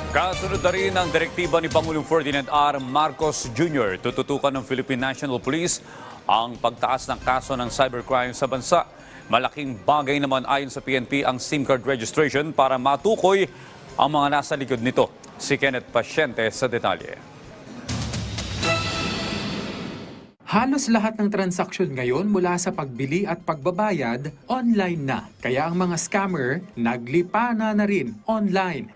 Kasunod na rin ang direktiba ni Pangulong Ferdinand R. Marcos Jr. Tututukan ng Philippine National Police ang pagtaas ng kaso ng cybercrime sa bansa. Malaking bagay naman ayon sa PNP ang SIM card registration para matukoy ang mga nasa likod nito. Si Kenneth Pasyente sa detalye. Halos lahat ng transaksyon ngayon mula sa pagbili at pagbabayad, online na. Kaya ang mga scammer, naglipana na rin online.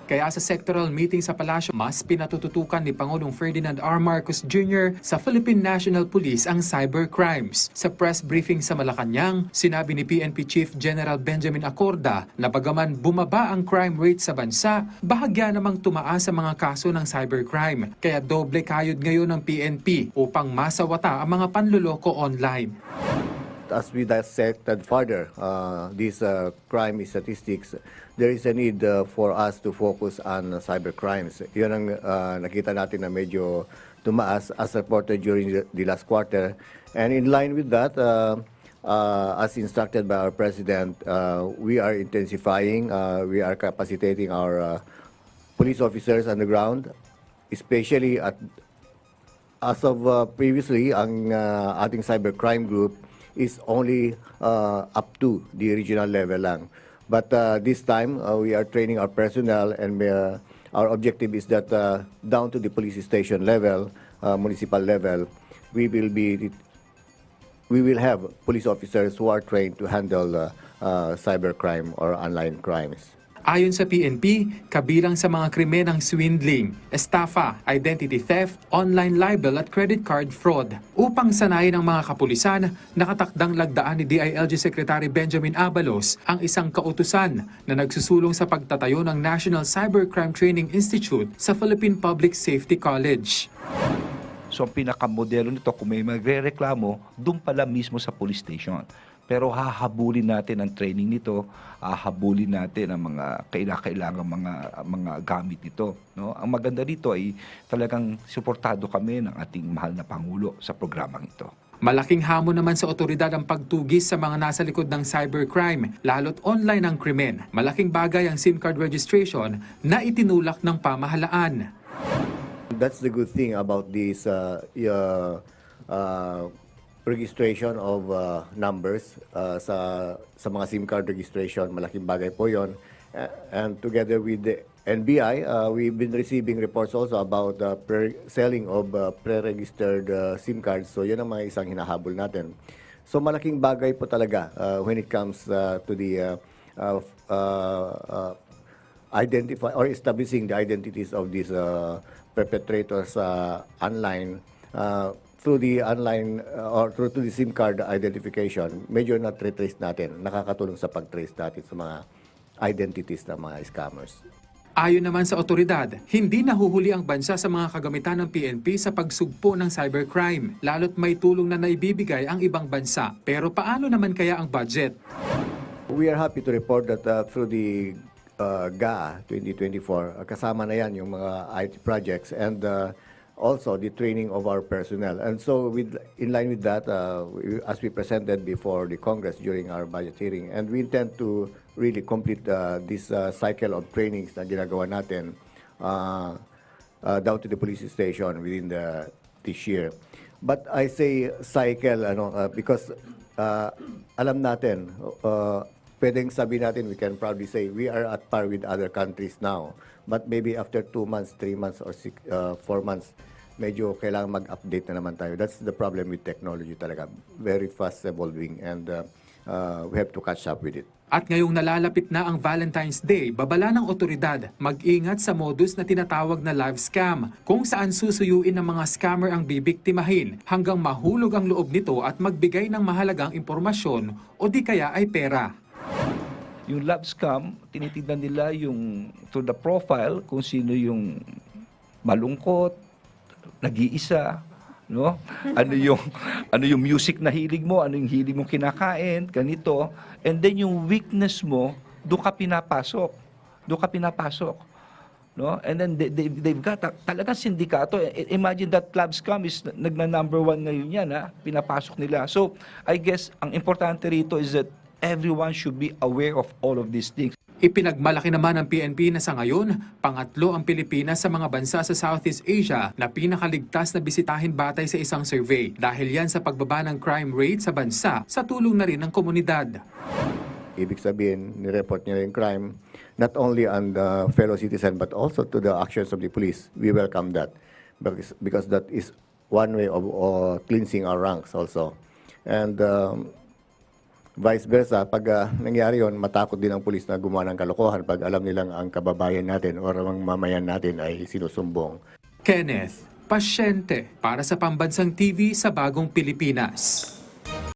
Kaya sa sectoral meeting sa Palasyo, mas pinatututukan ni Pangulong Ferdinand R. Marcos Jr. sa Philippine National Police ang cybercrimes. Sa press briefing sa Malacanang, sinabi ni PNP Chief General Benjamin Acorda na bagaman bumaba ang crime rate sa bansa, bahagya namang tumaas sa mga kaso ng cybercrime. Kaya doble kayod ngayon ng PNP upang masawata ang mga panluloko online. As we dissected further these crime statistics, there is a need for us to focus on cyber crimes. Yun ang nakita natin na medyo tumaas as reported during the last quarter. And in line with that, as instructed by our President, we are intensifying, we are capacitating our police officers on the ground, especially as of previously, ang ating cybercrime group is only up to the regional level lang. But this time, we are training our personnel and our objective is that down to the police station level, municipal level, we will have police officers who are trained to handle cybercrime or online crimes. Ayon sa PNP, kabilang sa mga krimen ang swindling, estafa, identity theft, online libel at credit card fraud. Upang sanayin ng mga kapulisan, nakatakdang lagdaan ni DILG Secretary Benjamin Abalos ang isang kautusan na nagsusulong sa pagtatayo ng National Cybercrime Training Institute sa Philippine Public Safety College. So ang pinakamodelo nito, kung may magre-reklamo, doon pala mismo sa police station. Pero hahabulin natin ang training nito, hahabulin natin ang mga kailangang mga gamit nito. No? Ang maganda dito ay talagang suportado kami ng ating mahal na Pangulo sa programang ito. Malaking hamon naman sa otoridad ang pagtugis sa mga nasa likod ng cybercrime, lalo't online ang krimen. Malaking bagay ang SIM card registration na itinulak ng pamahalaan. That's the good thing about this registration of numbers sa mga SIM card registration. Malaking bagay po yon. And together with the NBI, we've been receiving reports also about selling of pre-registered SIM cards. So yun ang mga isang hinahabol natin. So malaking bagay po talaga when it comes to the identify or establishing the identities of these perpetrators online through the online or through the SIM card identification. Medyo na-trace natin, nakakatulong sa pag-trace natin sa mga identities ng mga scammers. Ayon naman sa otoridad, hindi nahuhuli ang bansa sa mga kagamitan ng PNP sa pagsugpo ng cybercrime, lalo't may tulong na naibibigay ang ibang bansa. Pero paano naman kaya ang budget? We are happy to report that through the GAA 2024, kasama na yan yung mga IT projects and also the training of our personnel. And so in line with that, as we presented before the Congress during our budget hearing, and we intend to really complete this cycle of trainings na ginagawa natin down to the police station within this year. But I say cycle because alam natin, pwedeng sabihin natin, we can probably say we are at par with other countries now. But maybe after 2 months, 3 months, or 4 months, medyo kailangan mag-update na naman tayo. That's the problem with technology talaga. Very fast evolving and we have to catch up with it. At ngayong nalalapit na ang Valentine's Day, babala ng otoridad, mag-ingat sa modus na tinatawag na live scam, kung saan susuyuin ng mga scammer ang bibiktimahin hanggang mahulog ang loob nito at magbigay ng mahalagang impormasyon o di kaya ay pera. Yung love scam, tinitignan nila yung through the profile kung sino yung malungkot, nag-iisa, no? Ano yung music na hilig mo, ano yung hilig mong kinakain, ganito. And then yung weakness mo, doon ka pinapasok. No? And then they've got talagang sindikato. Imagine that love scam is nagna-number 1 ngayon yan, pinapasok nila. So, I guess, ang importante rito is that everyone should be aware of all of these things. Ipinagmalaki naman ng PNP na sa ngayon, pangatlo ang Pilipinas sa mga bansa sa Southeast Asia na pinakaligtas na bisitahin batay sa isang survey. Dahil yan sa pagbaba ng crime rate sa bansa sa tulong na rin ng komunidad. Ibig sabihin, nireport niya yung crime, not only on the fellow citizen, but also to the actions of the police. We welcome that because that is one way of cleansing our ranks also. And vice versa, pag nangyari yun, matakot din ang pulis na gumawa ng kalokohan pag alam nilang ang kababayan natin o ang mamayan natin ay sinusumbong. Kenneth, pasyente para sa Pambansang TV sa Bagong Pilipinas.